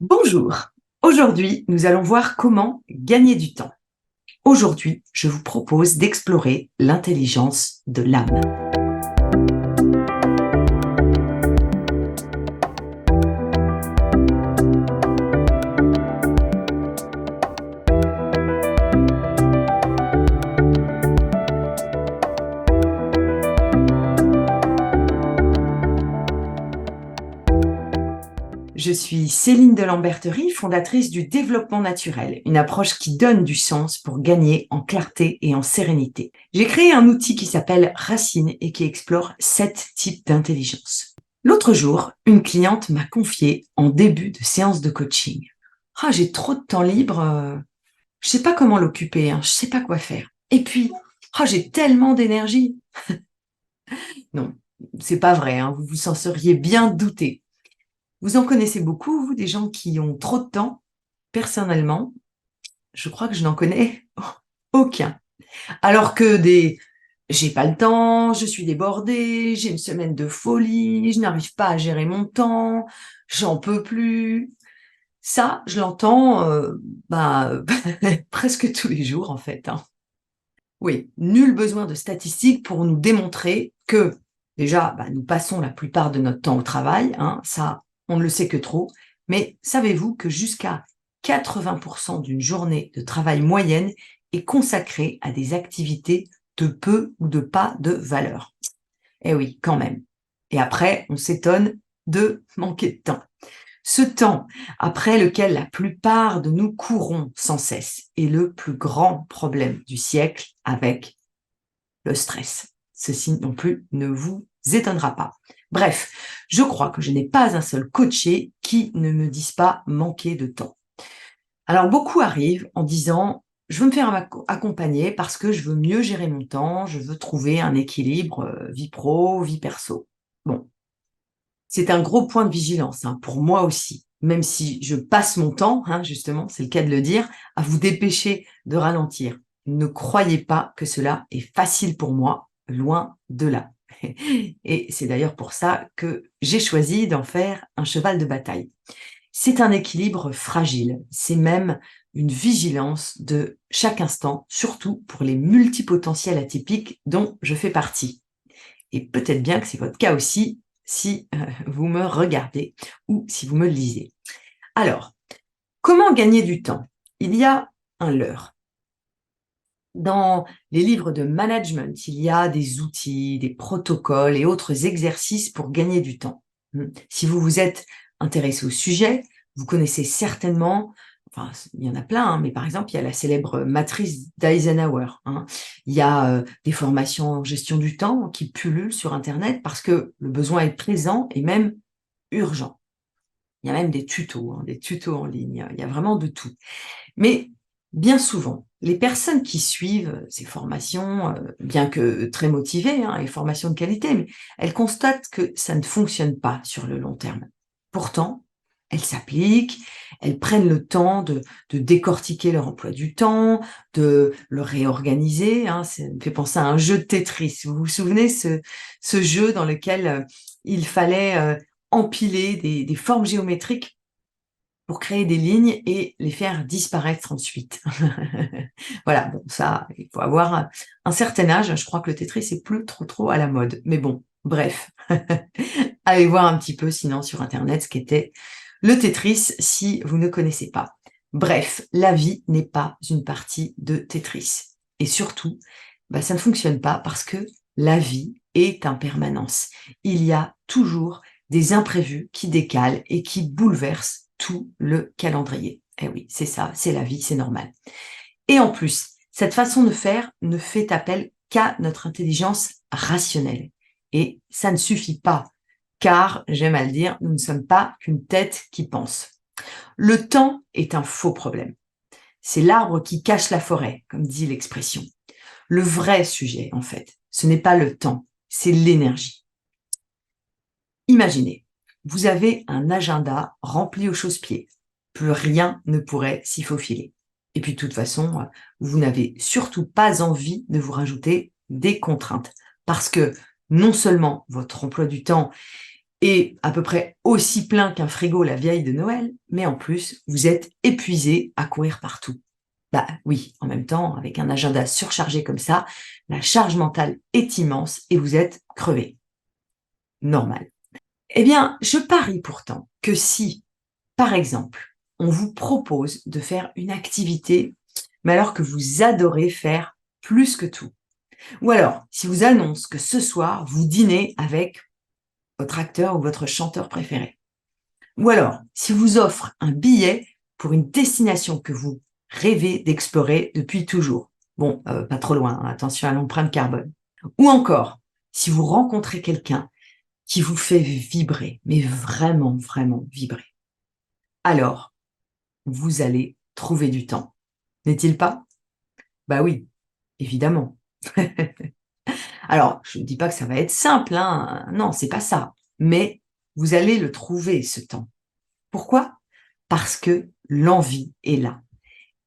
Bonjour, aujourd'hui nous allons voir comment gagner du temps. Aujourd'hui, je vous propose d'explorer l'intelligence de l'âme. Je suis Céline de Lamberterie, fondatrice du développement naturel, une approche qui donne du sens pour gagner en clarté et en sérénité. J'ai créé un outil qui s'appelle Racine et qui explore 7 types d'intelligence. L'autre jour, une cliente m'a confié en début de séance de coaching. Ah, j'ai trop de temps libre, je sais pas comment l'occuper, je sais pas quoi faire. Et puis, j'ai tellement d'énergie. Non, c'est pas vrai, vous vous en seriez bien douté. Vous en connaissez beaucoup, vous, des gens qui ont trop de temps? Personnellement, je crois que je n'en connais aucun. Alors que des j'ai pas le temps, je suis débordée, j'ai une semaine de folie, je n'arrive pas à gérer mon temps, j'en peux plus. Ça, je l'entends presque tous les jours en fait. Oui, nul besoin de statistiques pour nous démontrer que déjà, nous passons la plupart de notre temps au travail, ça, on ne le sait que trop, mais savez-vous que jusqu'à 80% d'une journée de travail moyenne est consacrée à des activités de peu ou de pas de valeur? Eh oui, quand même. Et après, on s'étonne de manquer de temps. Ce temps après lequel la plupart de nous courons sans cesse est le plus grand problème du siècle avec le stress. Ceci non plus ne vous étonnera pas. Bref, je crois que je n'ai pas un seul coaché qui ne me dise pas manquer de temps. Alors beaucoup arrivent en disant je veux me faire accompagner parce que je veux mieux gérer mon temps, je veux trouver un équilibre vie pro, vie perso. Bon, c'est un gros point de vigilance pour moi aussi, même si je passe mon temps, justement, c'est le cas de le dire, à vous dépêcher de ralentir. Ne croyez pas que cela est facile pour moi, loin de là. Et c'est d'ailleurs pour ça que j'ai choisi d'en faire un cheval de bataille. C'est un équilibre fragile, c'est même une vigilance de chaque instant, surtout pour les multipotentiels atypiques dont je fais partie. Et peut-être bien que c'est votre cas aussi si vous me regardez ou si vous me lisez. Alors, comment gagner du temps? Il y a un leurre. Dans les livres de management, il y a des outils, des protocoles et autres exercices pour gagner du temps. Si vous vous êtes intéressé au sujet, vous connaissez certainement, enfin, il y en a plein, mais par exemple, il y a la célèbre matrice d'Eisenhower. Il y a des formations en gestion du temps qui pullulent sur Internet parce que le besoin est présent et même urgent. Il y a même des tutos en ligne, il y a vraiment de tout. Mais bien souvent, les personnes qui suivent ces formations, bien que très motivées, et formations de qualité, mais elles constatent que ça ne fonctionne pas sur le long terme. Pourtant, elles s'appliquent, elles prennent le temps de décortiquer leur emploi du temps, de le réorganiser. Ça me fait penser à un jeu de Tetris. Vous vous souvenez ce jeu dans lequel il fallait empiler des formes géométriques pour créer des lignes et les faire disparaître ensuite. Voilà, bon, ça, il faut avoir un certain âge. Je crois que le Tetris est plus trop à la mode. Mais bon, bref. Allez voir un petit peu sinon sur Internet ce qu'était le Tetris si vous ne connaissez pas. Bref, la vie n'est pas une partie de Tetris. Et surtout, ça ne fonctionne pas parce que la vie est en permanence. Il y a toujours des imprévus qui décalent et qui bouleversent tout le calendrier. Eh oui, c'est ça, c'est la vie, c'est normal. Et en plus, cette façon de faire ne fait appel qu'à notre intelligence rationnelle. Et ça ne suffit pas, car, j'aime à le dire, nous ne sommes pas qu'une tête qui pense. Le temps est un faux problème. C'est l'arbre qui cache la forêt, comme dit l'expression. Le vrai sujet, en fait, ce n'est pas le temps, c'est l'énergie. Imaginez, vous avez un agenda rempli aux chausse-pieds. Plus rien ne pourrait s'y faufiler. Et puis, de toute façon, vous n'avez surtout pas envie de vous rajouter des contraintes. Parce que non seulement votre emploi du temps et à peu près aussi plein qu'un frigo la veille de Noël, mais en plus, vous êtes épuisé à courir partout. Bah oui, en même temps, avec un agenda surchargé comme ça, la charge mentale est immense et vous êtes crevé. Normal. Eh bien, je parie pourtant que si, par exemple, on vous propose de faire une activité, mais alors que vous adorez faire plus que tout, ou alors si vous annonce que ce soir, vous dînez avec votre acteur ou votre chanteur préféré, ou alors si vous offre un billet pour une destination que vous rêvez d'explorer depuis toujours. Bon, pas trop loin, hein, attention à l'empreinte carbone. Ou encore, si vous rencontrez quelqu'un qui vous fait vibrer, mais vraiment, vraiment vibrer, alors vous allez trouver du temps. N'est-il pas? Bah oui, évidemment. Alors, je ne dis pas que ça va être simple, hein. Non, c'est pas ça. Mais vous allez le trouver, ce temps. Pourquoi? Parce que l'envie est là.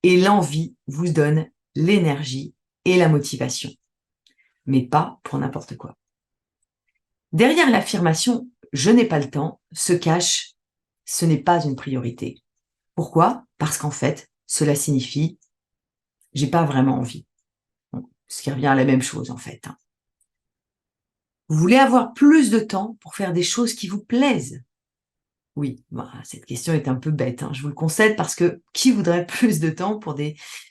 Et l'envie vous donne l'énergie et la motivation. Mais pas pour n'importe quoi. Derrière l'affirmation « je n'ai pas le temps » se cache « ce n'est pas une priorité ». Pourquoi? Parce qu'en fait, cela signifie « j'ai pas vraiment envie ». Bon, ce qui revient à la même chose en fait. Vous voulez avoir plus de temps pour faire des choses qui vous plaisent? Oui, bah, cette question est un peu bête, hein, je vous le concède, parce que qui voudrait plus de temps pour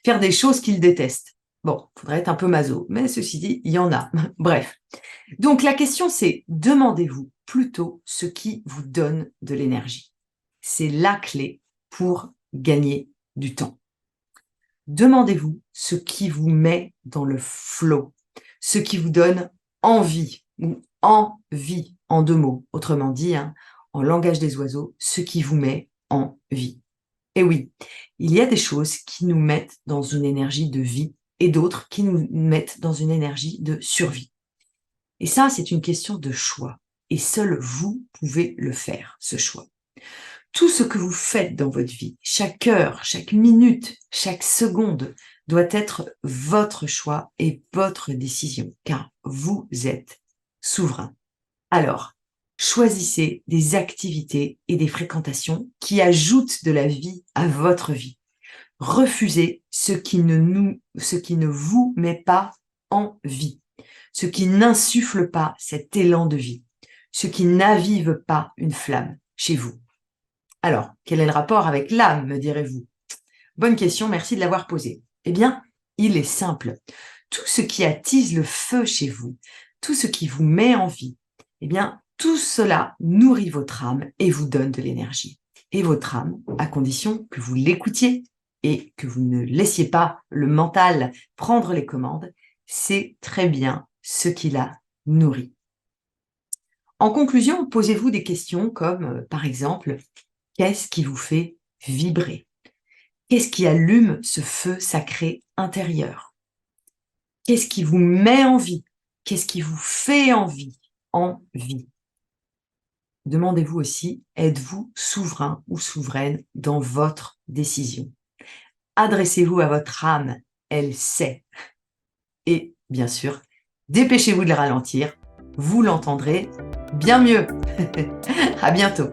faire des choses qu'il déteste? Bon, il faudrait être un peu maso, mais ceci dit, il y en a. Bref. Donc la question c'est, demandez-vous plutôt ce qui vous donne de l'énergie. C'est la clé pour gagner du temps. Demandez-vous ce qui vous met dans le flow, ce qui vous donne envie, ou envie, en deux mots. Autrement dit, hein, en langage des oiseaux, ce qui vous met en vie. Et oui, il y a des choses qui nous mettent dans une énergie de vie et d'autres qui nous mettent dans une énergie de survie. Et ça, c'est une question de choix. Et seul vous pouvez le faire, ce choix. Tout ce que vous faites dans votre vie, chaque heure, chaque minute, chaque seconde, doit être votre choix et votre décision, car vous êtes souverain. Alors, choisissez des activités et des fréquentations qui ajoutent de la vie à votre vie. Refusez ce qui ne vous met pas en vie, ce qui n'insuffle pas cet élan de vie, ce qui n'avive pas une flamme chez vous. Alors, quel est le rapport avec l'âme, me direz-vous? Bonne question, merci de l'avoir posée. Eh bien, il est simple. Tout ce qui attise le feu chez vous, tout ce qui vous met en vie, eh bien, tout cela nourrit votre âme et vous donne de l'énergie. Et votre âme, à condition que vous l'écoutiez et que vous ne laissiez pas le mental prendre les commandes, c'est très bien ce qui la nourrit. En conclusion, posez-vous des questions comme, par exemple, qu'est-ce qui vous fait vibrer? Qu'est-ce qui allume ce feu sacré intérieur? Qu'est-ce qui vous met en vie? Qu'est-ce qui vous fait envie? En vie. Demandez-vous aussi, êtes-vous souverain ou souveraine dans votre décision? Adressez-vous à votre âme, elle sait. Et bien sûr, dépêchez-vous de le ralentir, vous l'entendrez bien mieux. À bientôt.